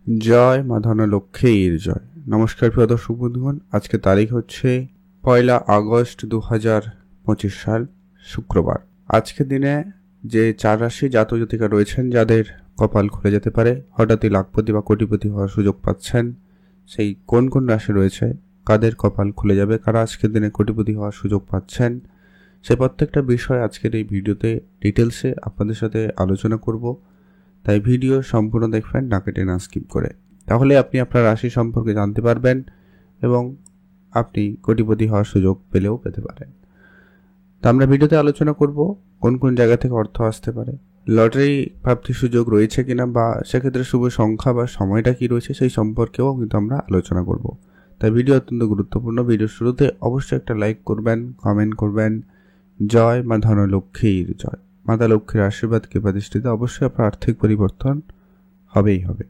জয় মা ধনলক্ষ্মীর জয়। নমস্কার প্রিয় দর্শক বন্ধুগণ, আজকে তারিখ হচ্ছে 1 আগস্ট 2025 সাল শুক্রবার। আজকের দিনে যে 4 রাশি জাতক জাতিকা রয়েছেন যাদের কপাল খুলে যেতে পারে, হঠাৎই লাখপতি বা কোটিপতি হওয়ার সুযোগ পাচ্ছেন, সেই কোন কোন রাশি রয়েছে, কাদের কপাল খুলে যাবে, কারা আজকের দিনে কোটিপতি হওয়ার সুযোগ পাচ্ছেন, সে প্রত্যেকটা বিষয় আজকের এই ভিডিওতে ডিটেলসে আপনাদের সাথে আলোচনা করব। তাই ভিডিও সম্পূর্ণ দেখবেন, না কেটে না স্কিপ করে। তাহলে আপনি আপনার রাশি সম্পর্কে জানতে পারবেন এবং আপনি কোটিপতি হওয়ার সুযোগ পেতে পারেন। তো আমরা ভিডিওতে আলোচনা করব কোন কোন জায়গা থেকে অর্থ আসতে পারে, লটারি প্রাপ্তির সুযোগ রয়েছে কিনা, বা সেক্ষেত্রে শুভ সংখ্যা বা সময়টা কি রয়েছে সেই সম্পর্কেও কিন্তু আমরা আলোচনা করব। তাই ভিডিও অত্যন্ত গুরুত্বপূর্ণ। ভিডিওর শুরুতে অবশ্যই একটা লাইক করবেন, কমেন্ট করবেন। জয় মা ধনলক্ষ্মীর জয়। মাতা লক্ষ্মীর আশীর্বাদ কৃপা দৃষ্টিতে অবশ্যই আপনার আর্থিক পরিবর্তন হবেই হবে।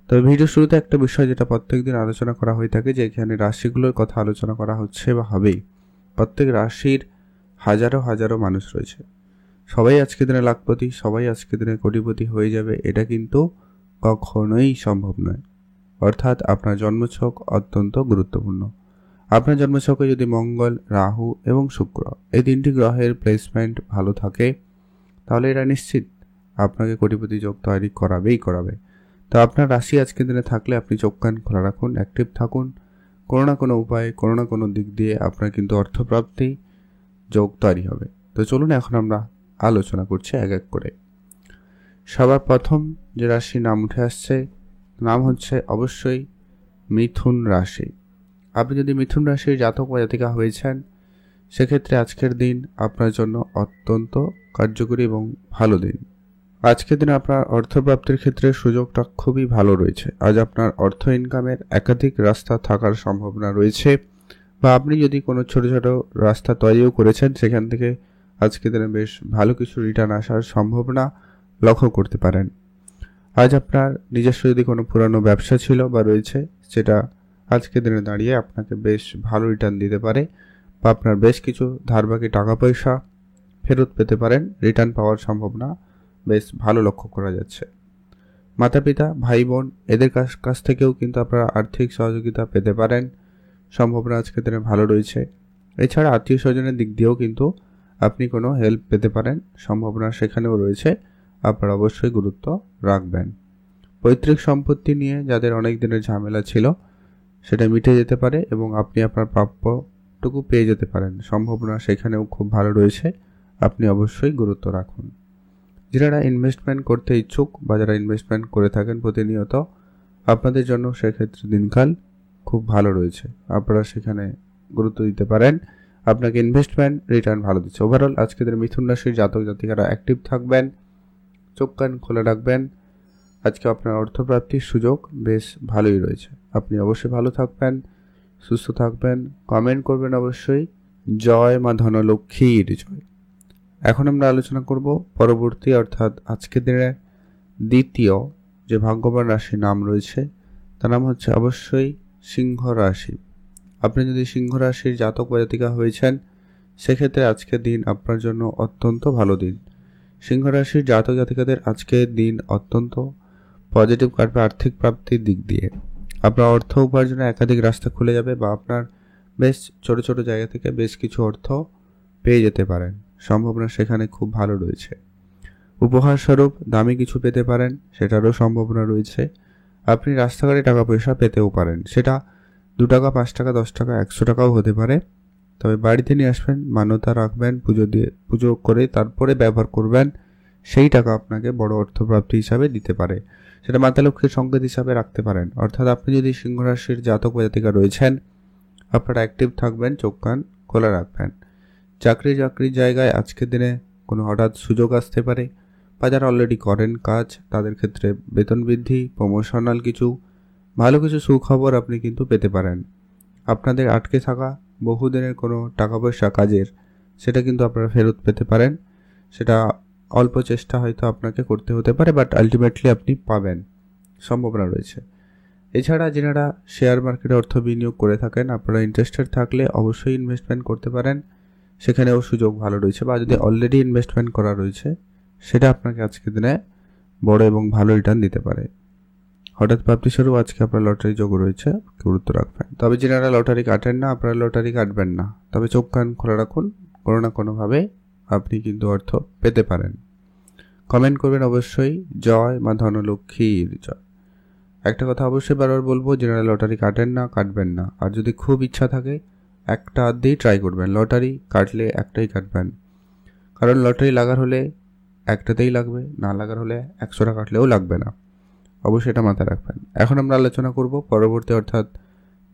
তবে ভিডিওর শুরুতে একটা বিষয় যেটা প্রত্যেকদিন আলোচনা করা হয়ে থাকে, যে এখানে রাশিগুলোর কথা আলোচনা করা হচ্ছে বা হবেই। প্রত্যেক রাশির হাজারো হাজারো মানুষ রয়েছে, সবাই আজকে দিনে লাখপতি, সবাই আজকে দিনে কোটিপতি হয়ে যাবে, এটা কিন্তু কখনোই সম্ভব নয়। অর্থাৎ আপনার জন্মছক অত্যন্ত গুরুত্বপূর্ণ। আপনার জন্মছকে যদি মঙ্গল, রাহু এবং শুক্র এই তিনটি গ্রহের প্লেসমেন্ট ভালো থাকে, তাহলে এরা নিশ্চিত আপনাকে কোটিপতি যোগ তৈরি করাবে। তো আপনার রাশি আজকের দিনে থাকলে আপনি চোখ কান খোলা রাখুন, অ্যাক্টিভ থাকুন। কোনো না কোনো উপায়ে, কোনো না কোনো দিক দিয়ে আপনার কিন্তু অর্থপ্রাপ্তি যোগ তৈরি হবে। তো চলুন এখন আমরা আলোচনা করছি এক এক করে। সবার প্রথম যে রাশির নাম উঠে আসছে, নাম হচ্ছে অবশ্যই মিথুন রাশি। আপনি যদি মিথুন রাশির জাতক বা জাতিকা হয়েছেন, সেক্ষেত্রে আজকের দিন আপনার জন্য অত্যন্ত কার্যকরী এবং ভালো দিন। আজকের দিনে আপনার অর্থপ্রাপ্তির ক্ষেত্রে সুযোগটা খুবই ভালো রয়েছে। আজ আপনার অর্থ ইনকামের একাধিক রাস্তা থাকার সম্ভাবনা রয়েছে, বা আপনি যদি কোনো ছোট ছোট রাস্তা তৈরিও করেছেন, সেখান থেকে আজকের দিনে বেশ ভালো কিছু রিটার্ন আসার সম্ভাবনা লক্ষ্য করতে পারেন। আজ আপনার নিজস্ব যদি কোনো পুরানো ব্যবসা ছিল বা রয়েছে, সেটা আজকের দিনে দাঁড়িয়ে আপনাকে বেশ ভালো রিটার্ন দিতে পারে, বা আপনার বেশ কিছু ধারবাকি টাকা পয়সা ফেরত পেতে পারেন। রিটার্ন পাওয়ার সম্ভাবনা বেশ ভালো লক্ষ্য করা যাচ্ছে। মাতা পিতা, ভাই বোন এদের কাছ থেকেও কিন্তু আপনারা আর্থিক সহযোগিতা পেতে পারেন, সম্ভাবনা আজকের দিনে ভালো রয়েছে। এছাড়া আত্মীয় স্বজনের দিক দিয়েও কিন্তু আপনি কোনো হেল্প পেতে পারেন, সম্ভাবনা সেখানেও রয়েছে। আপনারা অবশ্যই গুরুত্ব রাখবেন। পৈতৃক সম্পত্তি নিয়ে যাদের অনেক দিনের ঝামেলা ছিল, সেটা মিটে যেতে পারে এবং আপনি আপনার প্রাপ্যটুকু পেয়ে যেতে পারেন, সম্ভাবনা সেখানেও খুব ভালো রয়েছে। আপনি অবশ্যই গুরুত্ব রাখুন। যারা ইনভেস্টমেন্ট করতে ইচ্ছুক বা যারা ইনভেস্টমেন্ট করে থাকেন প্রতিনিয়ত, আপনাদের জন্য সেক্ষেত্রে দিনকাল খুব ভালো রয়েছে, আপনারা সেখানে গুরুত্ব দিতে পারেন। আপনাকে ইনভেস্টমেন্ট রিটার্ন ভালো দিচ্ছে। ওভারঅল আজকে দিনে মিথুন রাশির জাতক জাতিকারা অ্যাক্টিভ থাকবেন, চোখ কান খোলা রাখবেন। আজকে আপনার অর্থপ্রাপ্তির সুযোগ বেশ ভালোই রয়েছে। আপনি অবশ্যই ভালো থাকবেন, সুস্থ থাকবেন, কমেন্ট করবেন অবশ্যই। জয় মা ধনলক্ষ্মীর জয়। এখন আমরা আলোচনা করব পরবর্তী, অর্থাৎ আজকের দিনে দ্বিতীয় যে ভাগ্যবান রাশির নাম রয়েছে, তার নাম হচ্ছে অবশ্যই সিংহ রাশি। আপনি যদি সিংহ রাশির জাতক বা জাতিকা হয়েছেন, সেক্ষেত্রে আজকের দিন আপনার জন্য অত্যন্ত ভালো দিন। সিংহ রাশির জাতক জাতিকাদের আজকের দিন অত্যন্ত পজিটিভ কাটবে আর্থিক প্রাপ্তির দিক দিয়ে। আপনার অর্থ উপার্জনের একাধিক রাস্তা খুলে যাবে, বা আপনার বেশ ছোট ছোট জায়গা থেকে বেশ কিছু অর্থ পেয়ে যেতে পারেন, সম্ভাবনা সেখানে খুব ভালো রয়েছে। উপহার স্বরূপ দামি কিছু পেতে পারেন, সেটারও সম্ভাবনা রয়েছে। আপনি রাস্তাঘাটে টাকা পয়সা পেতেও পারেন, সেটা 2 টাকা, 5 টাকা, 10 টাকা, 100 টাকাও হতে পারে। তবে বাড়িতে নিয়ে আসবেন, মান্যতা রাখবেন, পুজো করে তারপরে ব্যবহার করবেন। সেই টাকা আপনাকে বড় অর্থপ্রাপ্তি হিসাবে দিতে পারে, সেটা মাতা লক্ষ্মীর সংকেত হিসাবে রাখতে পারেন। অর্থাৎ আপনি যদি সিংহ রাশির জাতক বা জাতিকা রয়েছেন, আপনারা অ্যাক্টিভ থাকবেন, চোখ কান খোলা রাখবেন। চাকরির জায়গায় আজকের দিনে কোনো হঠাৎ সুযোগ আসতে পারে, বা যারা অলরেডি করেন কাজ, তাদের ক্ষেত্রে বেতন বৃদ্ধি, প্রমোশনাল কিছু ভালো কিছু সুখবর আপনি কিন্তু পেতে পারেন। আপনাদের আটকে থাকা বহুদিনের কোনো টাকা পয়সা কাজের, সেটা কিন্তু আপনারা ফেরত পেতে পারেন। সেটা অল্প চেষ্টা হয়তো আপনাকে করতে হতে পারে, বাট আলটিমেটলি আপনি পাবেন, সম্ভাবনা রয়েছে। এছাড়া যারা শেয়ার মার্কেটে অর্থ বিনিয়োগ করে থাকেন, আপনারা ইন্টারেস্টেড থাকলে অবশ্যই ইনভেস্টমেন্ট করতে পারেন, সেখানেও সুযোগ ভালো রয়েছে। বা যদি অলরেডি ইনভেস্টমেন্ট করা রয়েছে, সেটা আপনাকে আজকের দিনে বড় এবং ভালো রিটার্ন দিতে পারে। হঠাৎ প্রাপ্তিস্বরূপ আজকে আপনার লটারি যোগ রয়েছে, গুরুত্ব রাখবেন। তবে যারা লটারি কাটেন না, আপনারা লটারি কাটবেন না, তবে চোখ কান খোলা রাখুন, কোনো না কোনোভাবে আপনি কিন্তু অর্থ পেতে পারেন। কমেন্ট করবেন অবশ্যই জয় মা ধনলক্ষ্মীর জয়। একটা কথা অবশ্যই বারবার বলবো, যারা লটারি কাটেন না, কাটবেন না। আর যদি খুব ইচ্ছা থাকে একটা হাত দিয়েই ট্রাই করবেন, লটারি কাটলে একটাই কাটবেন, কারণ লটারি লাগার হলে একটাতেই লাগবে, না লাগার হলে 100টা কাটলেও লাগবে না। অবশ্যই এটা মাথায় রাখবেন। এখন আমরা আলোচনা করব পরবর্তী অর্থাৎ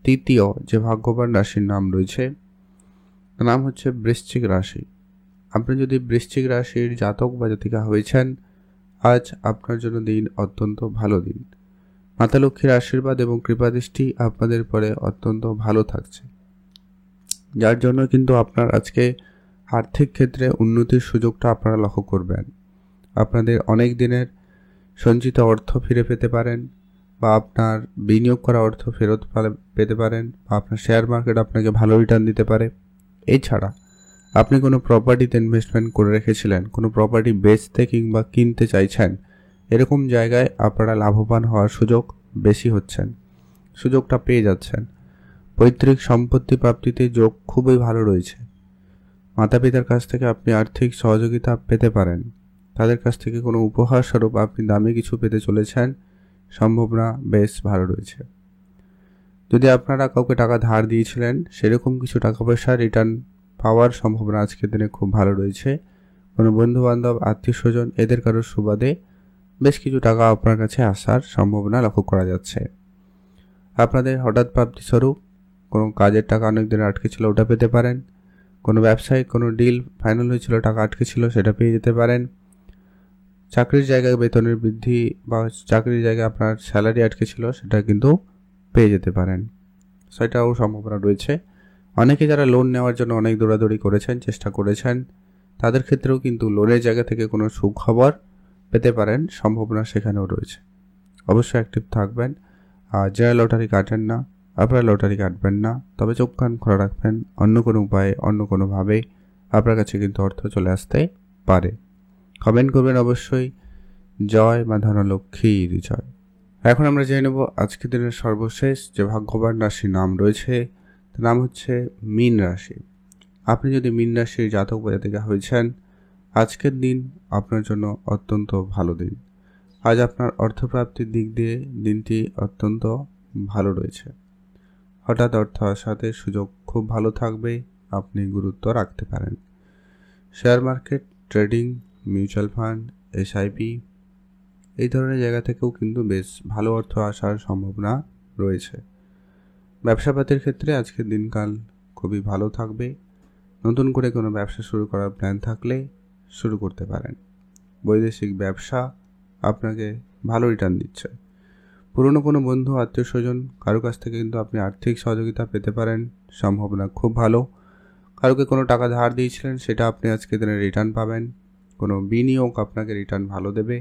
তৃতীয় যে ভাগ্যবান রাশির নাম রয়েছে, তার নাম হচ্ছে বৃশ্চিক রাশি। আপনি যদি বৃশ্চিক রাশির জাতক বা জাতিকা হয়েছেন, আজ আপনার জন্য দিন অত্যন্ত ভালো দিন। মাতা লক্ষ্মীর আশীর্বাদ এবং কৃপাদৃষ্টি আপনাদের পরে অত্যন্ত ভালো থাকছে, যার জন্য কিন্তু আপনার আজকে আর্থিক ক্ষেত্রে উন্নতির সুযোগটা আপনারা লক্ষ্য করবেন। আপনাদের অনেক দিনের সঞ্চিত অর্থ ফিরে পেতে পারেন, বা আপনার বিনিয়োগ করা অর্থ ফেরত পেতে পারেন, বা আপনার শেয়ার মার্কেট আপনাকে ভালো রিটার্ন দিতে পারে। এছাড়া আপনি কোনো প্রপার্টিতে ইনভেস্টমেন্ট করে রেখেছিলেন, কোনো প্রপার্টি বেচতে কিংবা কিনতে চাইছেন, এরকম জায়গায় আপনারা লাভবান হওয়ার সুযোগ বেশি হচ্ছেন, সুযোগটা পেয়ে যাচ্ছেন। পৈতৃক সম্পত্তি প্রাপ্তিতে যোগ খুবই ভালো রয়েছে। মাতা পিতার কাছ থেকে আপনি আর্থিক সহযোগিতা পেতে পারেন, তাদের কাছ থেকে কোনো উপহার স্বরূপ আপনি দামি কিছু পেতে চলেছেন, সম্ভাবনা বেশ ভালো রয়েছে। যদি আপনারা কাউকে টাকা ধার দিয়েছিলেন, সেরকম কিছু টাকা পয়সা রিটার্ন পাওয়ার সম্ভাবনা আজকের দিনে খুব ভালো রয়েছে। কোনো বন্ধুবান্ধব, আত্মীয় স্বজন এদের কারোর সুবাদে বেশ কিছু টাকা আপনার কাছে আসার সম্ভাবনা লক্ষ্য করা যাচ্ছে। আপনাদের হঠাৎ প্রাপ্তিস্বরূপ কোনো কাজের টাকা অনেক দিন আটকে ছিল, ওটা পেতে পারেন। কোনো ব্যবসায় কোনো ডিল ফাইনাল হয়েছিল, টাকা আটকে ছিল, সেটা পেয়ে যেতে পারেন। চাকরির জায়গায় বেতনের বৃদ্ধি বা চাকরির জায়গায় আপনার স্যালারি আটকে ছিল, সেটা কিন্তু পেয়ে যেতে পারেন, সেটাও সম্ভাবনা রয়েছে। অনেকে যারা লোন নেওয়ার জন্য অনেক দৌড়াদৌড়ি করেছেন, চেষ্টা করেছেন, তাদের ক্ষেত্রেও কিন্তু লোনের জায়গা থেকে কোনো সুখবর পেতে পারেন, সম্ভাবনা সেখানেও রয়েছে। অবশ্যই অ্যাক্টিভ থাকবেন। আর যারা লটারি কাটেন না, আপনারা লটারি কাটবেন না, তবে চোখ কান খোলা রাখবেন, অন্য কোনো উপায়ে অন্য কোনোভাবে আপনার কাছে কিন্তু অর্থ চলে আসতে পারে। কমেন্ট করবেন অবশ্যই জয় মা ধনলক্ষ্মীর জয়। এখন আমরা জেনে নেব আজকের দিনের সর্বশেষ যে ভাগ্যবান রাশির নাম রয়েছে, তার নাম হচ্ছে মীন রাশি। আপনি যদি মীন রাশির জাতক বা জাতিকা হয়েছেন, আজকের দিন আপনার জন্য অত্যন্ত ভালো দিন। আজ আপনার অর্থপ্রাপ্তির দিক দিয়ে দিনটি অত্যন্ত ভালো রয়েছে। হঠাৎ অর্থ আসাতে সুযোগ খুব ভালো থাকবে, আপনি গুরুত্ব রাখতে পারেন। Share market, trading, mutual fund, SIP এই ধরনের জায়গা থেকেও কিন্তু বেশ ভালো অর্থ আসার সম্ভাবনা রয়েছে। ব্যবসাপাতির ক্ষেত্রে আজকের দিনকাল খুবই ভালো থাকবে। নতুন করে কোনো ব্যবসা শুরু করার প্ল্যান থাকলে শুরু করতে পারেন। বৈদেশিক ব্যবসা আপনাকে ভালো রিটার্ন দিচ্ছে। পুরনো কোনো বন্ধু, আত্মীয় স্বজন কারো কাছ থেকে কিন্তু আপনি আর্থিক সহযোগিতা পেতে পারেন, সম্ভাবনা খুব ভালো। কারোকে কোনো টাকা ধার দিয়েছিলেন, সেটা আপনি আজকের দিনে রিটার্ন পাবেন। কোনো বিনিয়োগ আপনাকে রিটার্ন ভালো দেবে।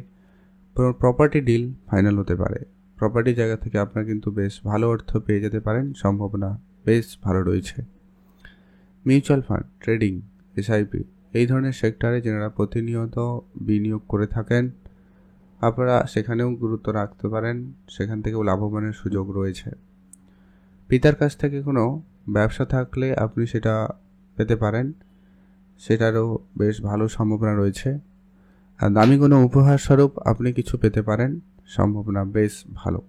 কোনো প্রপার্টি ডিল ফাইনাল হতে পারে, প্রপার্টি জায়গা থেকে আপনার কিন্তু বেশ ভালো অর্থ পেয়ে যেতে পারেন, সম্ভাবনা বেশ ভালো রয়েছে। মিউচুয়াল ফান্ড, ট্রেডিং, এসআইপি এই ধরনের সেক্টরে যারা প্রতিনিয়ত বিনিয়োগ করে থাকেন, আপনারা সেখানেও গুরুত্ব রাখতে পারেন, সেখান থেকেও লাভবানের সুযোগ রয়েছে। পিতার কাছ থেকে কোনো ব্যবসা থাকলে আপনি সেটা পেতে পারেন, সেটারও বেশ ভালো সম্ভাবনা রয়েছে। আর দামি কোনো উপহার স্বরূপ আপনি কিছু পেতে পারেন, সম্ভাবনা বেশ ভালো,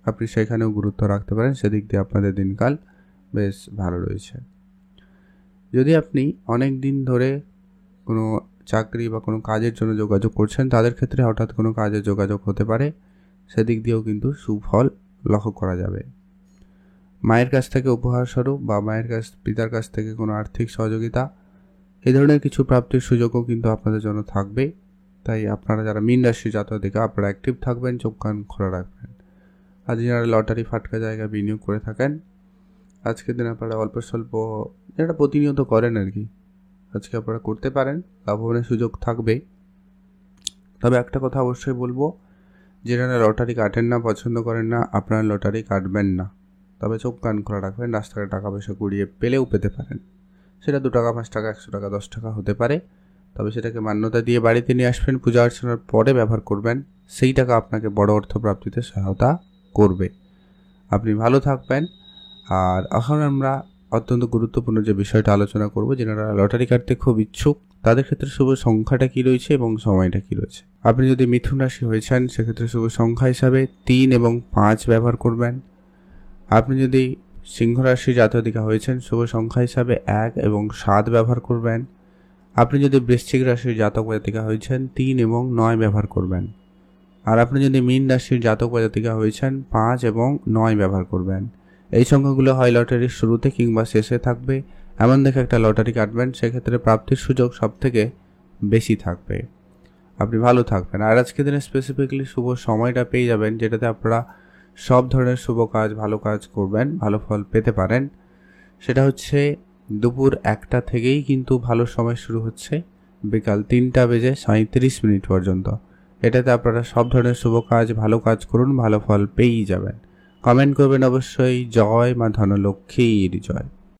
আপনি সেখানেও গুরুত্ব রাখতে পারেন, সেদিক দিয়ে আপনাদের দিনকাল বেশ ভালো রয়েছে। যদি আপনি অনেক দিন ধরে কোনো চাকরি বা কোনো কাজের জন্য যোগাযোগ করছেন, তাদের ক্ষেত্রে হঠাৎ কোনো কাজের যোগাযোগ হতে পারে, সেদিক দিয়েও কিন্তু সুফল লক্ষ্য করা যাবে। মায়ের কাছ থেকে উপহার স্বরূপ বা পিতার কাছ থেকে কোনো আর্থিক সহযোগিতা এই ধরনের কিছু প্রাপ্তির সুযোগও কিন্তু আপনাদের জন্য থাকবে। তাই আপনারা যারা মীন রাশি জাতক দিকে আপনারা অ্যাক্টিভ থাকবেন, চোখ কান খোলা রাখবেন। আর যারা লটারি ফাটকা জায়গায় বিনিয়োগ করে থাকেন, আজকের দিন আপনারা অল্প স্বল্প যেটা প্রতিনিয়ত করেন আর কি, আজকে আপনারা করতে পারেন, লাভবানের সুযোগ থাকবে। তবে একটা কথা অবশ্যই বলবো, যারা লটারি কাটেন না, পছন্দ করেন না, আপনারা লটারি কাটবেন না, তবে চোখ কান খোলা রাখবেন। রাস্তায় টাকা পয়সা কুড়িয়ে পেলেও পেতে পারেন, সেটা 2 টাকা, 5 টাকা, 100 টাকা, 10 টাকা হতে পারে। তবে সেটাকে মান্যতা দিয়ে বাড়িতে নিয়ে আসবেন, পূজা অর্চনার পরে ব্যবহার করবেন, সেই টাকা আপনাকে বড় অর্থপ্রাপ্তিতে সহায়তা করবে। আপনি ভালো থাকবেন। আর এখন আমরা অত্যন্ত গুরুত্বপূর্ণ যে বিষয়টা আলোচনা করব, যারা লটারি কাটতে খুব ইচ্ছুক তাদের ক্ষেত্রে শুভ সংখ্যাটা কী রয়েছে এবং সময়টা কী রয়েছে। আপনি যদি মিথুন রাশি হয়েছেন সেক্ষেত্রে শুভ সংখ্যা হিসাবে 3 এবং 5 ব্যবহার করবেন। আপনি যদি সিংহ রাশি জাতকা হয়েছেন শুভ সংখ্যা হিসাবে 1 এবং 7 ব্যবহার করবেন। আপনি যদি বৃশ্চিক রাশির জাতক জাতিকা হয়েছেন 3 এবং 9 ব্যবহার করবেন। আর আপনি যদি মীন রাশির জাতক জাতিকা হয়েছেন 5 এবং 9 ব্যবহার করবেন। এই সংখ্যাগুলো হয় লটারির শুরুতে কিংবা শেষে থাকবে, এমন দেখে একটা লটারি কাটবেন, সেক্ষেত্রে প্রাপ্তির সুযোগ সব থেকে বেশি থাকবে। আপনি ভালো থাকবেন। আর আজকে দিনে স্পেসিফিকলি শুভ সময়টা পেয়ে যাবেন, যেটাতে আপনারা সব ধরনের শুভ কাজ ভালো কাজ করবেন, ভালো ফল পেতে পারেন। সেটা হচ্ছে দুপুর 1টা থেকেই কিন্তু ভালো সময় শুরু হচ্ছে, বিকাল 3:37 পর্যন্ত। এটাতে আপনারা সব ধরনের শুভ কাজ ভালো কাজ করুন, ভালো ফল পেয়েই যাবেন। কমেন্ট করবেন অবশ্যই। জয় মা ধনলক্ষ্মীর জয়।